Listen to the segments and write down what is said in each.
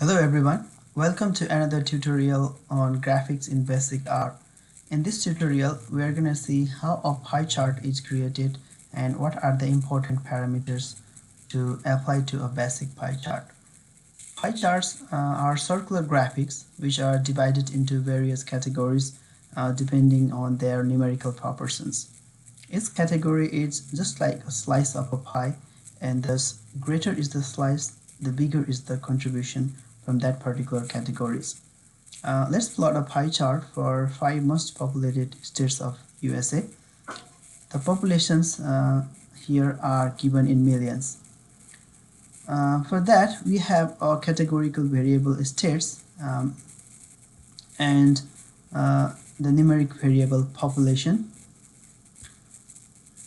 Hello everyone, welcome to another tutorial on graphics in basic art. In this tutorial we are going to see how a pie chart is created and what are the important parameters to apply to a basic pie chart. Pie charts are circular graphics which are divided into various categories depending on their numerical proportions. Each category is just like a slice of a pie, and thus greater is the slice, the bigger is the contribution from that particular categories. Let's plot a pie chart for 5 most populated states of USA. The populations here are given in millions. For that we have our categorical variable states and the numeric variable population.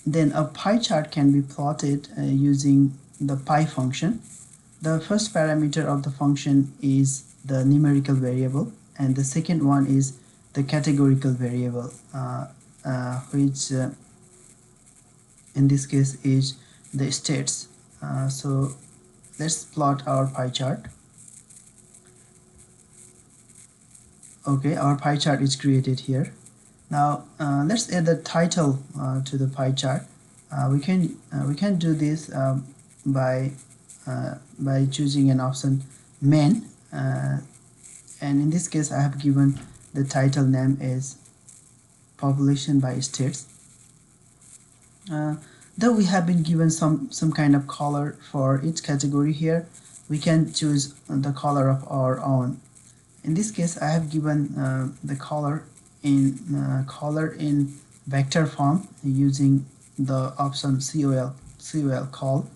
Then a pie chart can be plotted using the pie function. The first parameter of the function is the numerical variable, and the second one is the categorical variable, which in this case is the states. So let's plot our pie chart. Okay, our pie chart is created here. Now let's add the title to the pie chart. We can do this by choosing an option main, and in this case I have given the title name as population by states. Though we have been given some kind of color for each category here, we can choose the color of our own. In this case I have given the color in vector form using the option col.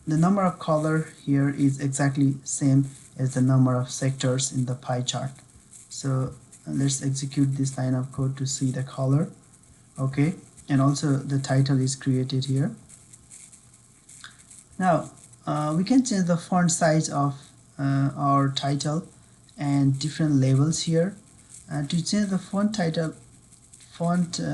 The number of color here is exactly same as the number of sectors in the pie chart. So let's execute this line of code to see the color. Okay, and also the title is created here. Now we can change the font size of our title and different labels here. To change the font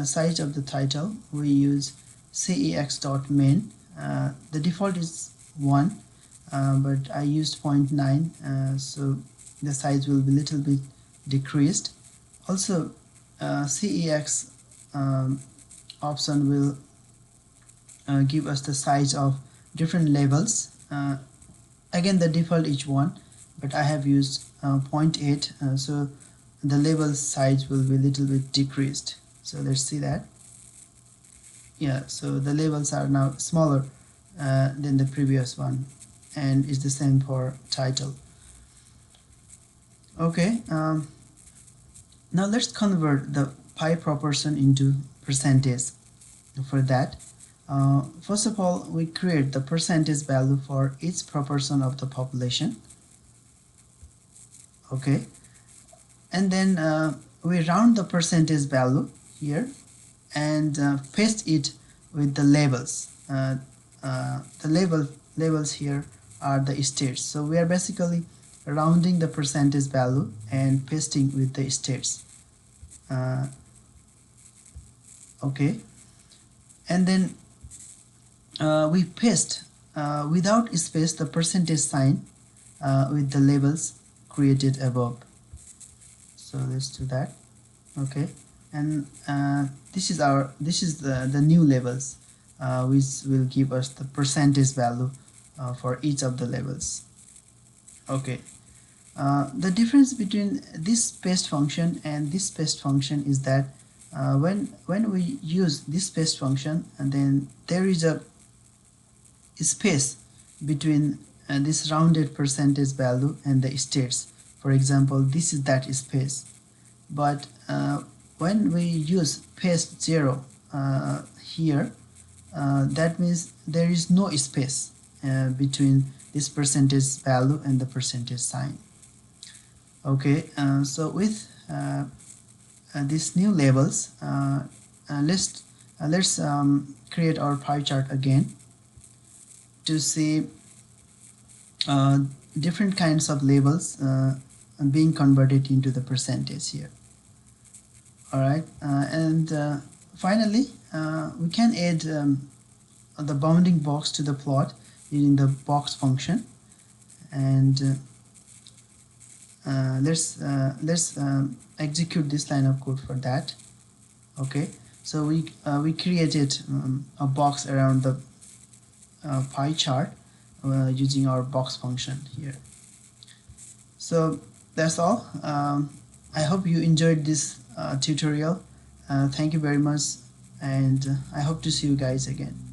size of the title, we use cex.main. The default is 1, but I used 0.9, so the size will be little bit decreased. Also cex option will give us the size of different labels. Again the default is 1, but I have used 0.8, so the label size will be a little bit decreased. So let's see that. Yeah, so the labels are now smaller than the previous one, and it's the same for title. Okay, now let's convert the pie proportion into percentage. For that, first of all we create the percentage value for each proportion of the population. Okay, and then we round the percentage value here and paste it with the labels. The labels here are the states, so we are basically rounding the percentage value and pasting with the states. Okay, and then we paste without space the percentage sign with the labels created above. So let's do that. Okay, and this is the new labels which will give us the percentage value for each of the labels. Okay, the difference between this paste function and this paste function is that when we use this paste function, and then there is a space between this rounded percentage value and the states. For example, this is that space, but when we use paste 0 here, that means there is no space between this percentage value and the percentage sign. Okay, so with these new labels, let's create our pie chart again to see different kinds of labels being converted into the percentage here. Alright, and finally we can add the bounding box to the plot using the box function, and let's execute this line of code for that. Okay, so we created a box around the pie chart using our box function here. So that's all. I hope you enjoyed this tutorial. Thank you very much, and I hope to see you guys again.